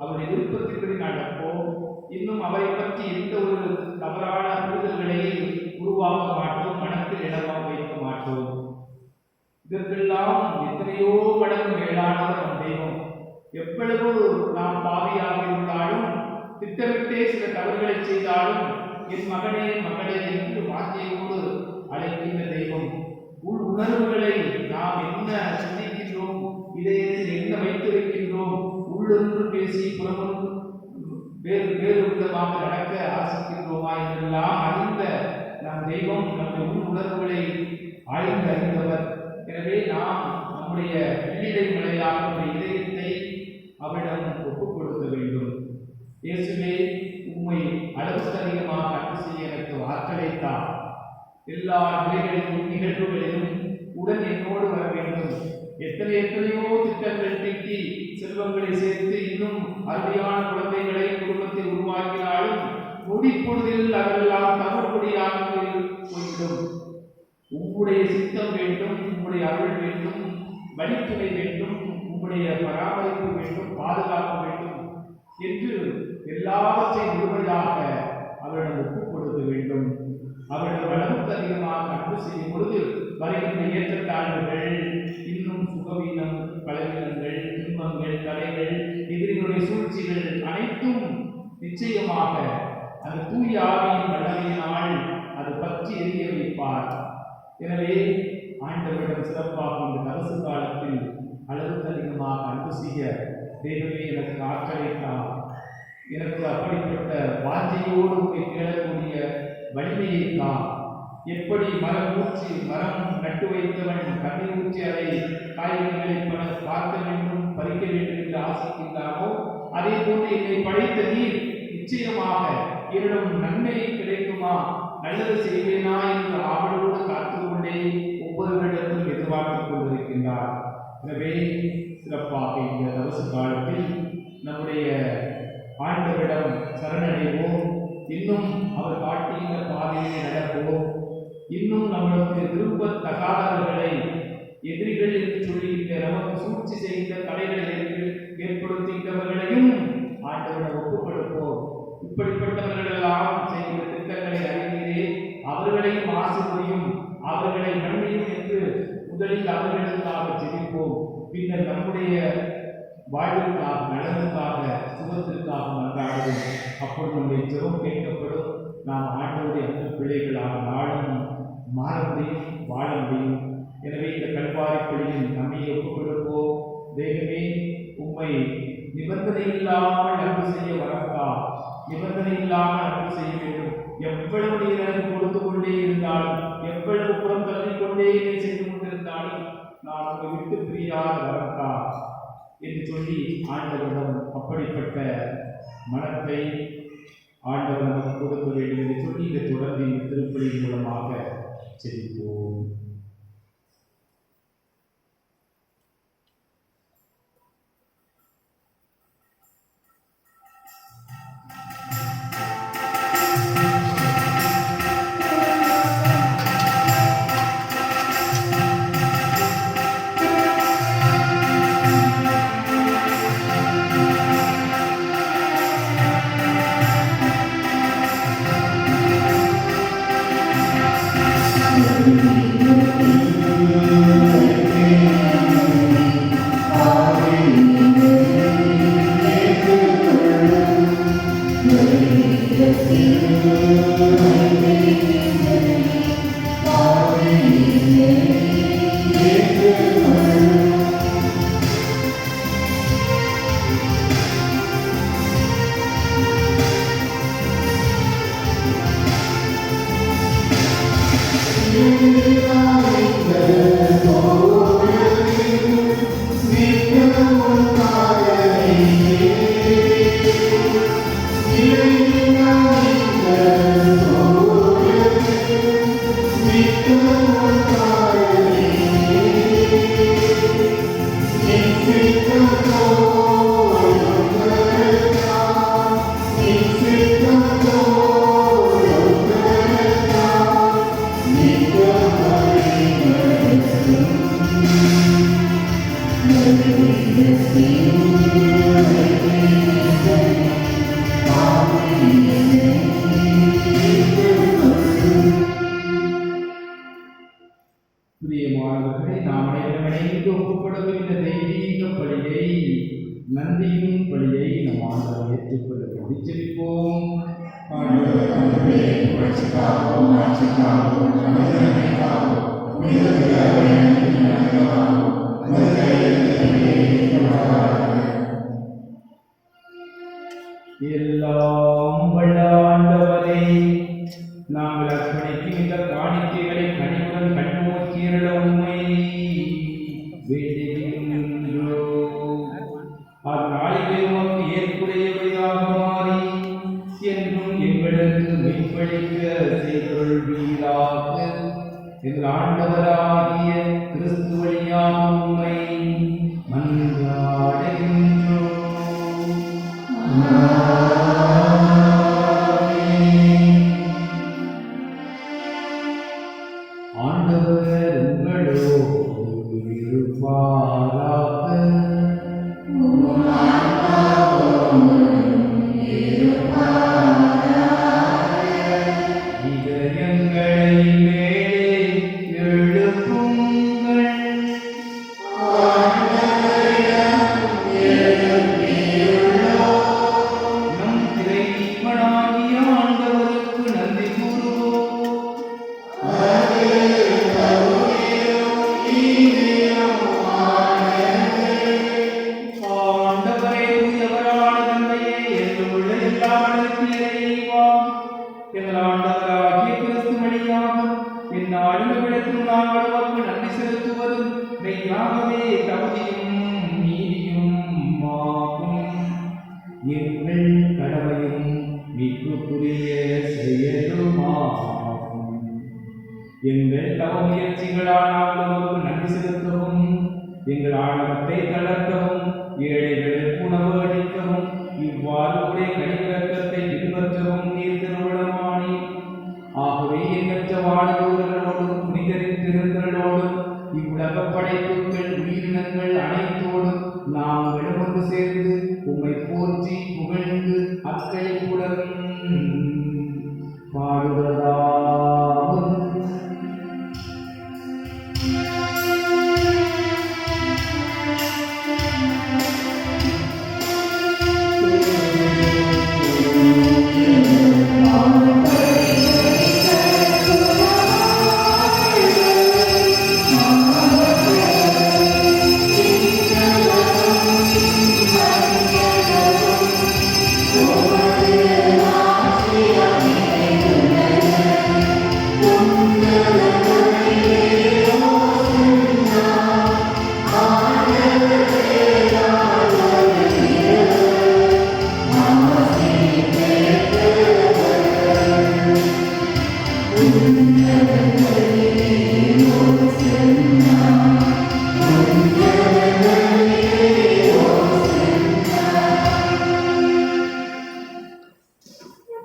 அவருடைய விருப்பத்தின்படி நடப்போம். இன்னும் அவரை பற்றி எந்த ஒரு தவறான புரிதல்களை உருவாக்க மாட்டோம், மனத்தில் இடமாக வைக்க மாட்டோம். இதற்கெல்லாம் எத்தனையோ மடங்கு மேலானவர் நம் தெய்வம். எவ்வளவு நாம் பாவியாக இருந்தாலும், திட்டமிட்டே சில தவறுகளை செய்தாலும், என் மகனே மகளே என்று வார்த்தையோடு அழைக்கின்ற தெய்வம். உள் உணர்வுகளை நாம் என்ன சிந்திக்கின்றோம், இதயத்தில் என்ன வைத்திருக்கின்றோம், உள்ளொன்று பேசி புறமொன்று வேறு வேறு விதமாக நடக்க ஆசிக்கின்றோமா என்றெல்லாம் அறிந்த நம் தெய்வம் நம்முடைய உள் உணர்வுகளை ஆய்ந்து அறிந்தவர். எனவே நாம் நம்முடைய பிள்ளைகளை முறையாக நம்முடைய இதயத்தை அவரிடம் ஒப்புக் கொடுக்க வேண்டும். இயேசுவே, உம்மை அளவுக்கு அதிகமாக அன்பு செய்ய எனக்கு ஆற்றலைத்தான். எல்லா நிலைகளிலும் நிகழ்வுகளிலும் உடன் என்னோடு வர வேண்டும். எத்தனையோ திட்டங்கள் தீட்டி செல்வங்களை சேர்த்து இன்னும் அருமையான குழந்தைகளை குடும்பத்தில் உருவாக்கினாலும் நொடிப்பொழுதில் அதெல்லாம் தவறுபடியாக போய்விடும். உம்முடைய சித்தம் வேண்டும், உம்முடைய அருள் வேண்டும், வழித்துணை வேண்டும், உம்முடைய பராமரிப்பு வேண்டும், பாதுகாப்பு வேண்டும் என்று எல்லாவற்றையும் முழுமையாக அவரிடம் ஒப்புக் கொடுக்க வேண்டும். அவரிடம் அளவுக்கு அதிகமாக அன்பு செய்யும் பொழுது வருகின்ற ஏற்றத்தாழ்வுகள், இன்னும் சுகவீனம், பலவீனங்கள், துன்பங்கள், தடைகள், எதிரிகளுடைய சூழ்ச்சிகள் அனைத்தும் நிச்சயமாக அந்த தூய ஆவியின் வல்லமையினால் அது பற்றி எரிய வைப்பார். எனவே ஆண்டவரிடம் சிறப்பாக இந்த தவசு காலத்தில் அளவுக்கு அதிகமாக அன்பு செய்ய தெய்வமே எனக்கு ஆற்றலைத்தான், எனக்கு அப்படிப்பட்ட வாஞ்சையோடு கேளக்கூடிய வலிமையைத்தான். எப்படி மரம் நட்டு வைத்தவன் கண்ணீர் ஊற்றி அதை காய்கறிகளை பார்க்க வேண்டும், பறிக்க வேண்டும் என்று ஆசைக்கின்றாரோ, அதே போன்று என்னை படைத்த நீர் நிச்சயமாக என்னிடம் நன்மை கிடைக்குமா, நல்லது செய்வேனா என்று ஆவலோடு காத்துக்கொண்டே ஒவ்வொரு இடத்திலும் எதிர்பார்த்துக் கொண்டிருக்கின்றார். எனவே சிறப்பாக இந்த தவசு காலத்தில் நம்முடைய ஆண்டவரிடம் சரணடைவோம். இன்னும் அவர் காட்டுகின்ற பாதையை நடப்போம். இன்னும் நம்மளுக்கு விரும்பத்தகாதவர்களை, எதிரிகள் என்று சொல்லுகின்ற நமக்கு சூழ்ச்சி செய்கின்ற தடைகளை ஏற்படுத்துகின்றவர்களையும் ஆண்டவரிடம் ஒப்புக் கொடுப்போம். இப்படிப்பட்டவர்களெல்லாம் செய்கிற திட்டங்களை அறிந்தே அவர்களையும் ஆசிர்வதியும் அவர்களை நன்மையும் என்று முதலில் அவர்களுக்காக ஜெபிப்போம். பின்னர் நம்முடைய வாழ்வுக்காக, நலனுக்காக, சுகத்திற்காக மன்றாடுவோம். அப்பொழுது நம்முடைய ஜெபம் கேட்கப்படும். நாம் ஆண்டவருடைய அன்பு பிள்ளைகளாக நாளும் மாற முடியும், வாழ முடியும். எனவே இந்த கல்வாரி பள்ளியில் நம்மை ஒப்புக் கொடுப்போம். தெய்வமே, உம்மை நிபந்தனை இல்லாமல் அன்பு செய்ய வரப்பா, நிபந்தனை இல்லாமல் அன்பு செய்ய வேண்டும். எவ்வளவு நீர் எனக்கு கொடுத்து கொண்டே இருந்தாலும், எவ்வளவு புறம் தள்ளிக்கொண்டே செய்து கொண்டிருந்தாலும் நான் உங்களை விட்டு பிரியாத வரப்பா என்று சொல்லி ஆண்டவரிடம் அப்படிப்பட்ட மனத்தை ஆண்டவர் நமக்கு கொடுக்க வேண்டும் என்று சொல்லி இந்த தொடர்ந்து இந்த திருப்பலியின் மூலமாக செல்வோம். Thank you. நன்றியின் பலியை நம் ஆண்டவர் ஏற்றுக்கொள்ள வேண்டி ஜெபிப்போம். எல்லாம் வல்ல ஆண்டவரே, நாங்கள் அர்ப்பணிக்கும் இந்த காணிக்கைகளை கனிவுடன் கண்ணோக்கியருள உம்மை வேண்டுகின்றோம். அந்நாளிலே உமக்கு ஏற்புடையவையாக மாறி என்றும் எங்களுக்கு மீட்பளிக்க செய்தருள்வீராக. எங்கள் ஆண்டவராகிய கிறிஸ்து வழியாக உம்மை மன்றாடுகின்றோம். ஆண்டவர் உங்களோடு இருப்பாராக. இதயங்களை மேலே எழுப்புங்கள். நம் இறைவனாகிய ஆண்டவருக்கு நன்றி கூறுவோம். ஆண்டவரே, தூயவரான தந்தையே, என்றுமுள்ள எல்லாம் அடக்கிய இறைவா, எங்கள் ஆண்டவராகிய கிறிஸ்து வழியாக இந்நாளும் இவ்விடத்திலும் நாங்கள் உமக்கு நன்றி செலுத்துவதும் மெய்யாகவே தகுதியும் நீதியும் ஆகும். எங்கள் கடமையும் மீட்புக்குரிய செயலுமாகும். எங்கள் தவ முயற்சிகளால் நாங்கள் உமக்கு நன்றி செலுத்தவும், எங்கள் ஆணவத்தை தளர்த்தவும், ஏழைகளுக்கு உணவு அளிக்கவும், இவ்வாறு உடைய கனிவிரக்கத்தை பின்பற்றவும் நீர் திருவிழமானி. ஆகவே எண்ணற்ற வானதூதர்களோடும் புனிதரின் திருந்தலோடும் இவ்வுலக படைப்புகள் உயிரினங்கள் அனைத்தோடும் நாங்கள் ஒன்று சேர்ந்து உம்மை போற்றி புகழ்ந்து அக்களிப்புடன் பாடுவதாவது.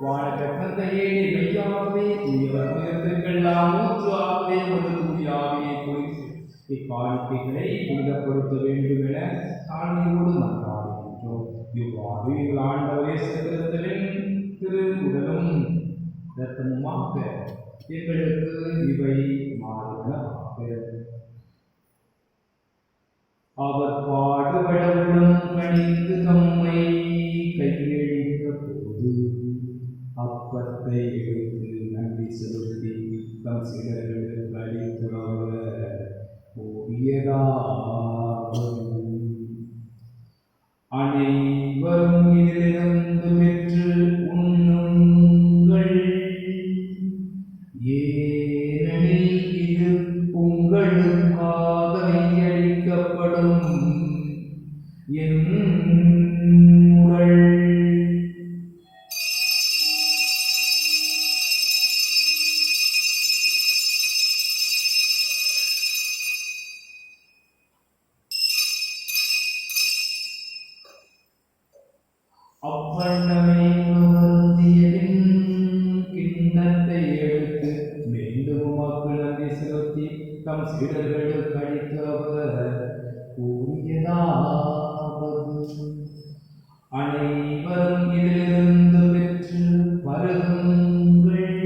வானகத்தந்தையே, மெய்யாகவே தூயவர் உயர்ந்தெல்லாம் ஊற்றாகவே ஒரு தூயாவியை குறித்து இக்காணிக்கைகளை புனிதப்படுத்த வேண்டும் என தாழ்மையோடு மன்றாடுகின்றோம். இவ்வாறு எங்கள் ஆண்டவரே கிறிஸ்துவின் திரு உடலும் இரத்தமுமாக எங்களுக்கு இவை மாறுவனவாக. அவர் பாடுபடவுடன் கணிந்து தம்மை கையளித்த போது அப்பத்தை எடுத்து நன்றி செலுத்தி தம் சீடர்களுக்கு அளித்து அவர் கூறியதாவது: அனைவரும் இதிலிருந்து பெற்று உண்ணுங்கள், ஏனெனில் இது உங்களுக்காக கையளிக்கப்படும் என் உடல். அவ்வண்ணமே உணவருந்தியபின் கிண்ணத்தை எடுத்து மீண்டும் உமக்கு நன்றி செலுத்தி தம் சீடர்களுக்கு அளித்து அவர் கூறியதாவது: அனைவரும் இதிலிருந்து பெற்று பருகுங்கள்,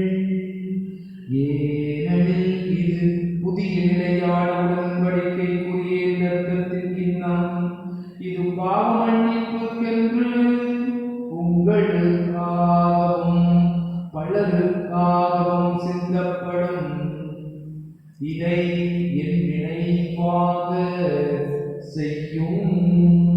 ஏனெனில் இது புதிய நிலையான உடன்படிக்கைக்குரிய இரத்தத்தின் கிண்ணம். இது பாவமன்னிய இதை என் நினைவாக செய்யுங்கள்.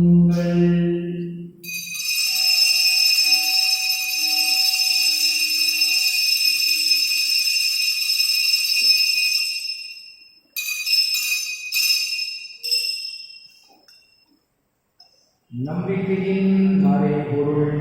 நம்பிக்கையின் மறைபொருள்.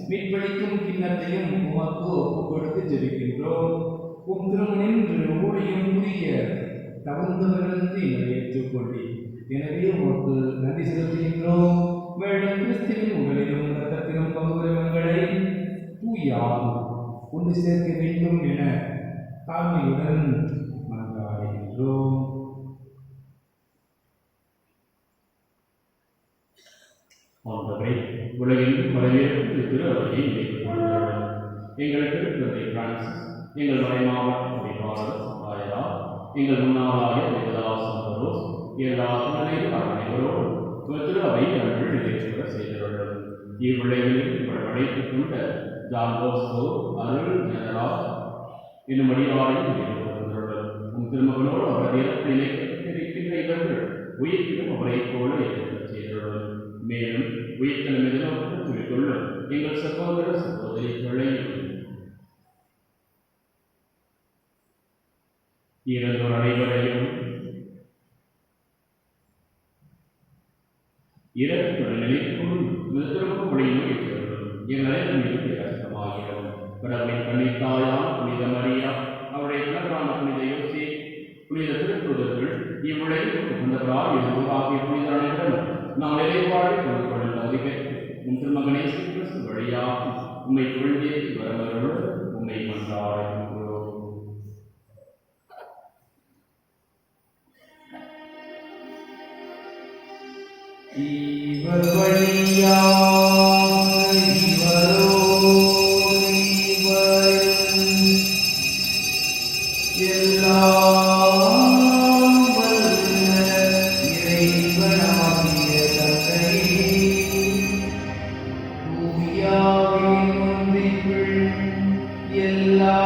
மீட்பளிக்கும் கிண்ணத்தையும் உமக்கு ஒப்புக் கொடுத்து ஜெபிக்கின்றோம். உம் திருமணின்று ஊழியம் புரிய தகுந்தவர்களுக்கு எங்களை ஏற்றுக்கொள்ளி, எனவே உமக்கு நன்றி செலுத்துகின்றோம். மேலும் கிறிஸ்துவின் உடலிலும் இரத்தத்திலும் பங்குகிறவங்களை தூயாகும் கொண்டு சேர்க்க வேண்டும் என தாழ்மையுடன் மன்றாடுகின்றோம். ஆண்டவரே, உலகெங்கும் வரவேற்பு திரு அவையை எங்கள் திருத்தந்தை பிரான்சிஸ், எங்கள் மறைமாவட்ட முடிவாளர் சமுதாயரா, எங்கள் முன்னாளாய தேவதாசன் பரோஸ், எல்லா துணைகள் அனைவரோடும் திரு அவை அவர்கள் நிறைவேற்ற செய்துள்ளனர். இவ்விளைவில் இவர் அழைத்துக் கொண்ட ஜான் போஸ்கோ, அருள் ஜனராஜ் என்னும் அடியாரையும் நிறைவேற்றுள்ளனர். உன் திருமகனோடு அவர் இறப்பு இணைக்கப்பட்டிருக்கின்ற இவர்கள் உயிர்ப்பிலும் அவரை போல எதிர்க்க செய்துள்ளனர். மேலும் உயிர்த்தலும் எதிர்நோக்கம் குறித்துள்ள எங்கள் சகோதர சகோதரிகளையும் இறந்தோர் அனைவரையும் இறப்புடன் நினைக்கும் மிதத்திற்கும் வழியும் ஏற்றுள்ளோம். என் அனைவரும் மீது பிரகாசமாகிறோம். கடவுளின் கன்னித்தாயான புனித மரியா, அவருடைய கணவரான புனித யோசே, புனித திருத்தூதர்கள், இவ்வுலகில் உகந்தவராய் ஆகிய புனித அனைவரும் நாம் இறைவாழை கொண்டு கொள்ளும் தகுதி பெற்று உன் திருமகனே கிறிஸ்து வழியாக உம்மை புகழ்ந்தேற்றி வரவர்களோடு உம்மை மன்றாடுகின்றோம். இவர் வழியாக இவரோடு இவரும் எல்லாம் வல்ல இறைவனாகிய தந்தையே, தூயாவின் ஒன்றிற்குள் எல்லா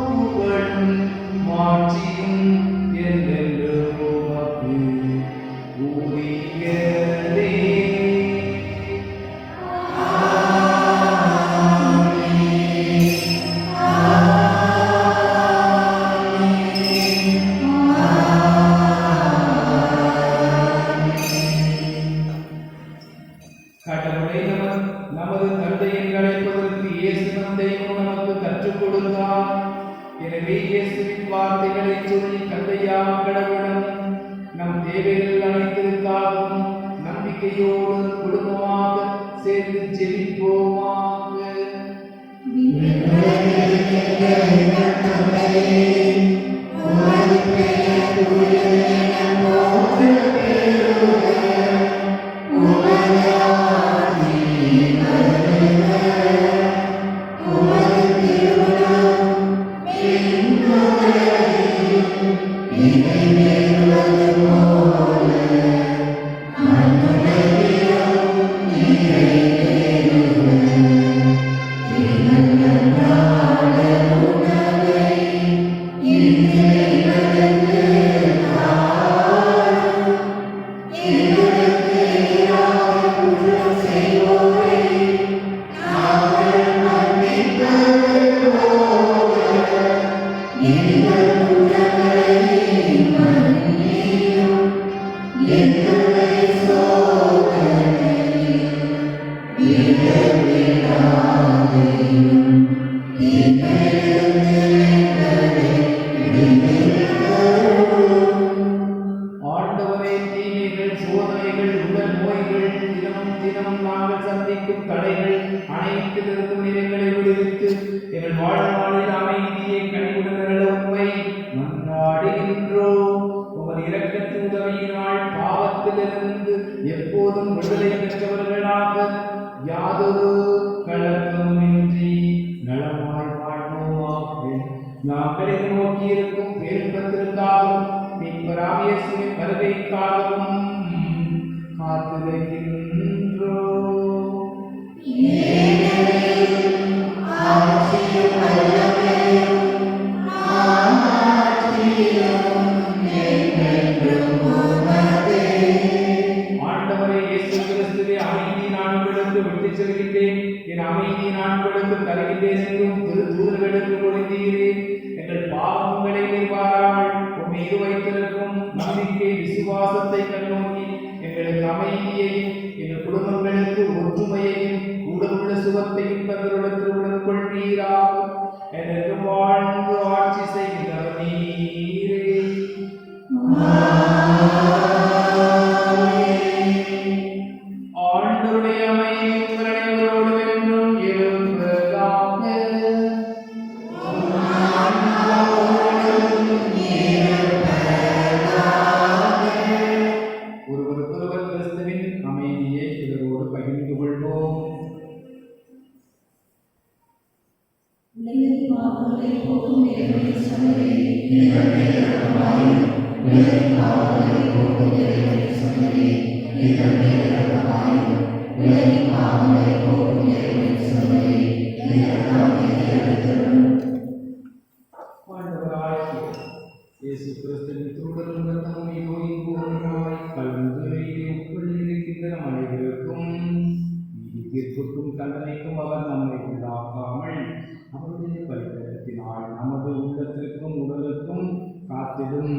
புகழும் மாட்சியும் என்றென்றும் உமக்கு உரியதே. கடவுளை நமது தந்தை என்று அழைப்பதற்கு இயேசு தந்தையும் நமக்கு கற்றுக் கொடுத்தார். எனவே இயேசுவின் வார்த்தைகளை சொல்லி தந்தையாம் கடவுளும் நம் தேவைகள் அனைத்திற்காகவும் நம்பிக்கையோடு குடும்பமாக சேர்ந்து ஜெபிப்போமாக. ஆண்டவரே, தீமைகள், சோதனைகள், உடல் நோய்கள், தினமும் தினம் நாங்கள் சந்திக்கும் தடைகள் அனைத்திலிருந்தும் எங்களை விடுவித்து எங்கள் வாழ்நாளில் அமைதியை கனிவுடன் உண்மை மன்றாடுகின்றோம். உமது இரக்கத்தின் உதவியினால் பாவத்திலிருந்து எப்போதும் விடுதலை பெற்றவர்களாக யாதொரு கலக்கமின்றி நலமாய் வாழ்வோமாக. நாங்கள் நோக்கி இருக்கும் பேருபத்திற்காகவும் பின்பராமியேசுவின் வருகைக்காகவும் காத்திருக்கின்றோம். ஆண்டவரே இயேசு கிறிஸ்துவே, அமைதியை நான் உங்களுக்கு விட்டுச் செல்கின்றேன், என் அமைதியை நான் உங்களுக்கு தருகின்றேன் என்றும் திருத்தூதர்களுக்கு கொடுத்தீரே. எங்கள் பாவங்களை நிர்வாராமல் உண்மை வைத்திருக்கும் நம்பிக்கை விசுவாசத்தை கண்ணோக்கி எங்களுக்கு அமைதியையும் எங்கள் குடும்பங்களுக்கு ஒற்றுமையையும் கூட உள்ள சுகத்தையும் தங்களுடன் கொள்வீராக. எனக்கு வாழ்ந்து ஆட்சி செய்கின்றவர் நீரே. ஆண்டவருடைய அமைதி உங்கள் அனைவரோடும் என்றும் இருப்பதாக. ஒருவருக்கொருவர் கிறிஸ்துவின் அமைதியை பிறரோடு பகிர்ந்து கொள்வோம். இயேசு கிறிஸ்துவின் தூதரும் இரத்தமும் இதோயின் பூரணமாய் கலந்து உட்கொண்டிருக்கின்ற நம் அனைவருக்கும் நீதி தீர்ப்புக்கும் தண்டனைக்கும் அவர் நம்மை உள்ளாக்காமல் அவருடைய பரிசுத்தத்தினால் நமது உள்ளத்திற்கும் உடலுக்கும் காத்திடும்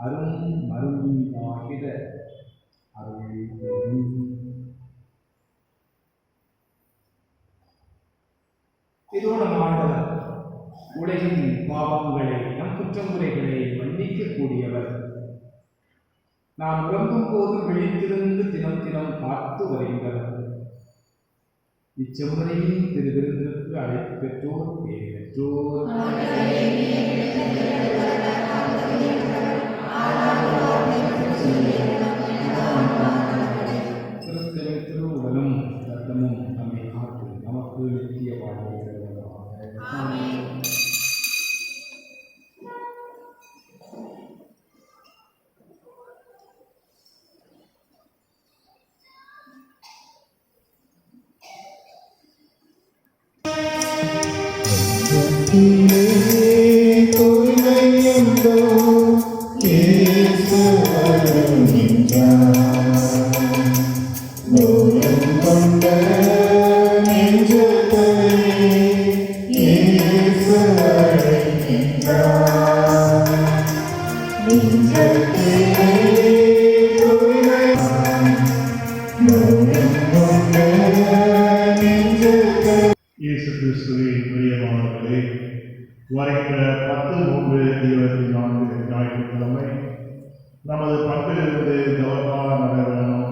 அரும் மருந்தாகிற அருள். இதோட ஆண்டவர் உலகின் பாவங்களை நம் குற்றமுறைகளை மன்னிக்கக்கூடியவர். நாம் உறங்கும் போது விழித்திருந்து தினம் தினம் பார்த்து வருகின்றனர். இச்செம்மறையின் திருவிருந்திற்கு அழைப்பு பெற்றோர் பேறு பெற்றோர். கிறிஸ்துவின் திருவுடலும் இரத்தமும் நம்மை காத்து நமக்கு நித்திய வாழ்வை தருவதாக. இயேசு கிறிஸ்துவின் பிரியமானவர்களே, வருகின்ற 10/3/24 ஞாயிற்றுக்கிழமை நமது பங்கிலிருந்து கவர்கால நகரம்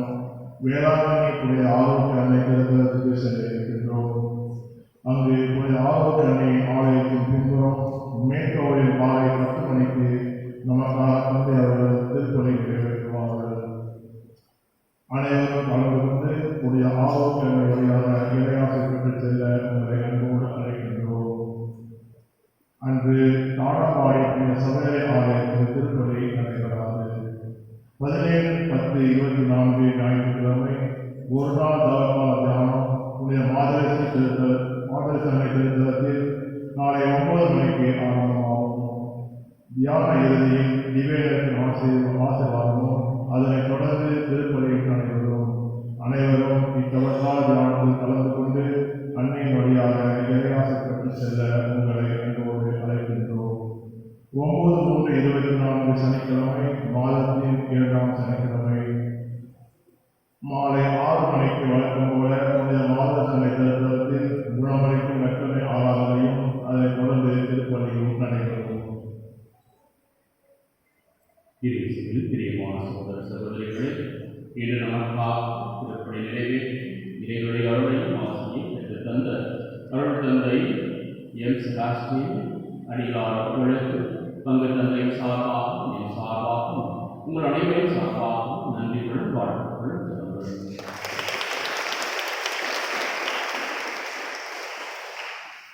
வேளாண்மை புனித ஆரோக்கிய அன்னை திருத்தலத்துக்கு செல்ல இருக்கின்றோம். அங்கு புனித ஆரோக்கிய அன்னை ஆலயத்தின் பின்புறம் மேற்கோளில் மாலை 10 மணிக்கு நமக்காக தந்தை அவர்கள் திருப்பலி நிறைவேற்றுவார்கள். அனைவரும் கலந்து கொண்டு புனித ஆரோக்கிய அன்னை வழியாக இறையாசை பெற்று செல்ல உங்களை அன்போடு அழைக்கின்றோம். அன்று தாழம்பாடி புனித சபையை ஆலயத்தில் திருப்பலி நடைபெறாது. 17/10/24 ஞாயிற்றுக்கிழமை ஒரு நாள் தவக்கால தியானம் புனித மாதரசி அன்னை திருத்தலத்தில் நாளை 9 மணிக்கு ஆரம்பமாகும். தியான இறுதியில் நிவேதத்தின் ஆசீர்வாதமும் அதனைத் தொடர்ந்து திருப்பலியில் நடைபெறும். அனைவரும் இத்தவக்கால தியானத்தில் கலந்து கொண்டு அன்னையின் வழியாக இறையாசை பெற்று செல்ல உங்களை அன்போடு அழைக்கின்றோம். 9/3/24 சனிக்கிழமை மாதத்தின் 2ஆம் சனிக்கிழமை மாலை 6 மணிக்கு வழக்கம் போல புனித மாதரசி திருத்தலத்தில் குணமளிக்கும் நற்கருணை ஆராதனையும் அதனைத் தொடர்ந்து திருப்பலியும் நடைபெறும். பிரியமான சகோதர சகோதரிகளே, இன்று நமக்காக அப்படி நிறைவேற்றி இறைவனுடைய அருளையும் ஆசிரியை பெற்று தந்த அருள் தந்தை எம் செபாஸ்டியன் அடிகளார் அவர்களுக்கு பங்கு தந்தை சார்பாகவும் என் சார்பாகவும் உங்கள் அனைவரின் சார்பாகவும் நன்றிகளும் வாழ்த்துக்களும் தருங்கள்.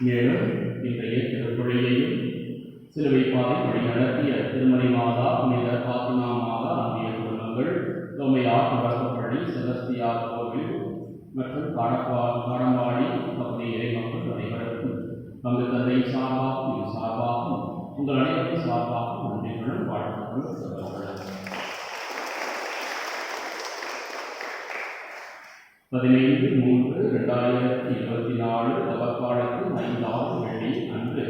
மேலும் இன்றைய திருப்பலியையும் சிலுவை பாதை வழி நடத்திய திருமலை மாதா, புனித பாத்திமா மாதா ஆகிய குடும்பங்கள், தோமையார் தொடக்கப்பள்ளி, செலஸ்தியார் கோவில் மற்றும் காடம்பாடி பகுதி இறை மக்கள் அனைவருக்கும் பங்கு தந்தை சார்பாகவும் என் சார்பாகவும் உங்கள் அனைவரும் சார்பாகவும் நன்றிகளும் வாழ்த்துக்களும் தருங்கள். 15/3/2024 தவக்காலத்தில் 5ஆம் வெள்ளி அன்று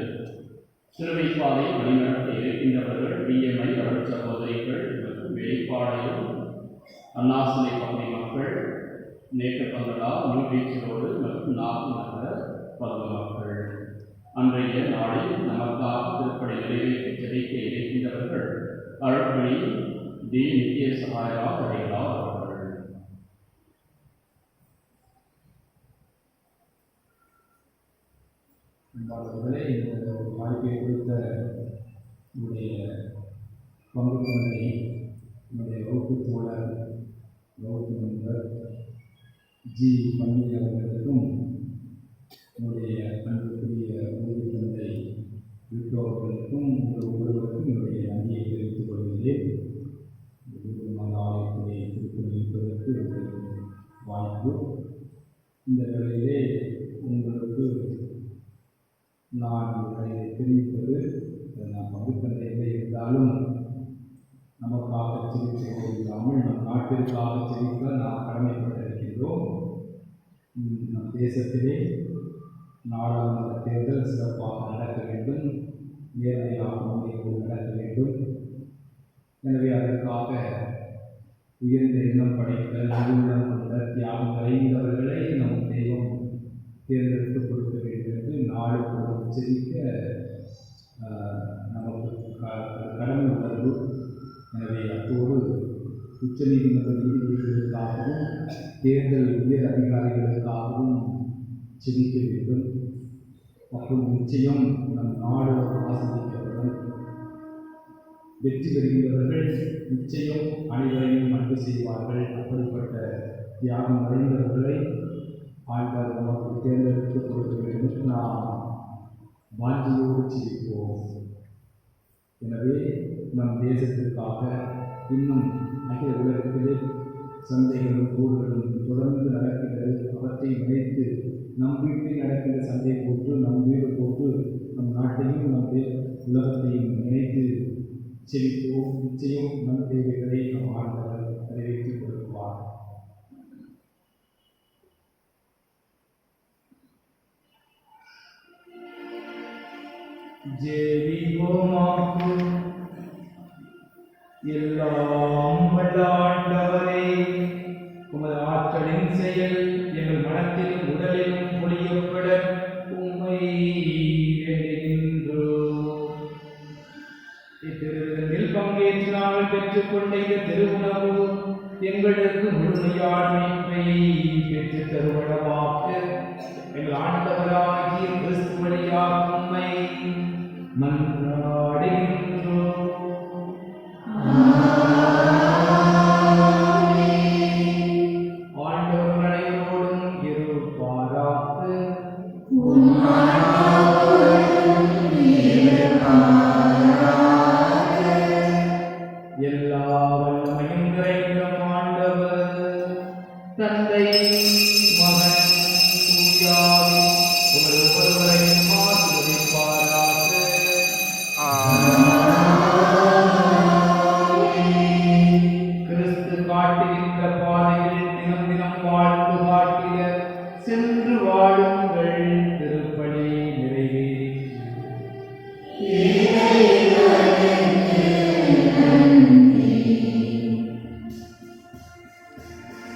சிலுவை பாதை வழிநடத்த இருக்கின்றவர்கள் பிஎம்ஐ அருள் சகோதரிகள் மற்றும் வெளிப்பாளையம் அண்ணாசிலை பகுதி மக்கள், நேற்றப்பங்களா, நியூ பீச் ரோடு மற்றும் நாகூர் நகர பகுதி மக்கள். அன்றைய நாளில் நமக்காக திருப்படை நிறைவேற்றி ஜெயிக்க இருக்கின்றவர்கள் அருள்பணி டி நித்திய சகாயா அடைகளா அவர்கள். அன்பாளர்களே, இந்த வாய்ப்பை கொடுத்த என்னுடைய பங்கு தந்தை, என்னுடைய வகுப்பு தோழர், வகுப்பு நண்பர் ஜி பன்னி அவர்களுக்கும், என்னுடைய அன்புக்குரிய வகுப்பு தந்தை விட்டோர்களுக்கும், உங்கள் ஒவ்வொருவருக்கும் என்னுடைய நன்றியை தெரிவித்துக் கொள்கிறேன். ஆலயத்திலே திருப்பணி இருப்பதற்கு ஒரு வாய்ப்பு. இந்த வேளையிலே உங்களுக்கு நான் இதை தெரிவிப்பது, நான் பங்குத்தந்தையாக இருந்தாலும் நமக்காக சிகிச்சை இல்லாமல் நம் நாட்டிற்காக சிகிச்சை நாம் கடமைப்பட்டிருக்கின்றோம். நம் தேசத்திலே நாடாளுமன்ற தேர்தல் சிறப்பாக நடக்க வேண்டும், நேரடியாக முன்னேற்றம் நடக்க வேண்டும். எனவே அதற்காக உயர்ந்த எண்ணம் படைத்த நல்லுள்ளம் கொண்ட தியாகம் நிறைந்தவர்களை நம் தெய்வம் தேர்ந்தெடுத்து கொடுக்க வேண்டும் என்று நாளுக்கு உச்சரிக்க நமக்கு கடமை உணர்வு. எனவே அத்தோடு உச்சநீதிமன்ற நீதிபதிகளுக்காகவும் தேர்தல் உயர் அதிகாரிகளுக்காகவும் செபிக்க வேண்டும். மற்றும் நிச்சயம் நம் நாடு ஆசிரியப்படும். வெற்றி பெறுகின்றவர்கள் நிச்சயம் அனைவரையும் அன்பு செய்வார்கள். அப்படிப்பட்ட தியாகம் நிறைந்தவர்களை ஆண்டவர் நமக்கு தேர்ந்தெடுத்து கொடுக்க வேண்டும். நாம் வாஞ்சியோடு சிரிப்போம். எனவே நம் தேசத்திற்காக இன்னும் அகில உலகத்திலே சந்தைகளும் ஊர்களும் தொடர்ந்து நடக்கின்றது. அவற்றை நினைத்து நம் வீட்டில் நடக்கின்ற சந்தை போட்டு, நம் வீடு போட்டு, நம் நாட்டையும் நம் உலகத்தையும் நினைத்து செழிப்போம். நிச்சயம் நம் தேவைகளை நம் ஆண்டவர் நிறைவேற்றி கொடுப்பார். ஜெபிப்போமாக. எல்லாம் வல்ல ஆண்டவரே, உமது ஆற்றலின் செயல் எங்கள் மனத்திலும் உடலிலும் பொழியப்பட உம்மை வேண்டுகின்றோம். இத்திருவிருந்தில் பங்கேற்று நாங்கள் பெற்றுக்கொண்ட இந்த திருவுணவு எங்களுக்கு முழுமையான மீட்பை பெற்றுத் தருவனவாக. எங்கள் ஆண்டவராகிய கிறிஸ்து வழியாக உம்மை மன்றாடுகின்றோம். ஆண்டவர் அனைவரோடும் இருப்பாராக. எல்லா வல்லமையும் நிறைந்த ஆண்டவர் தந்தை, மகன், தூயாவி உங்கள் ஒருவரையும் ஆசீர்வதிப்பாராக. கிறிஸ்து காட்டுகின்ற பாதையில் தினம் தினம் வாழ்ந்து காட்டிய சென்று வாழுங்கள். திருப்பலி நிறைவேறி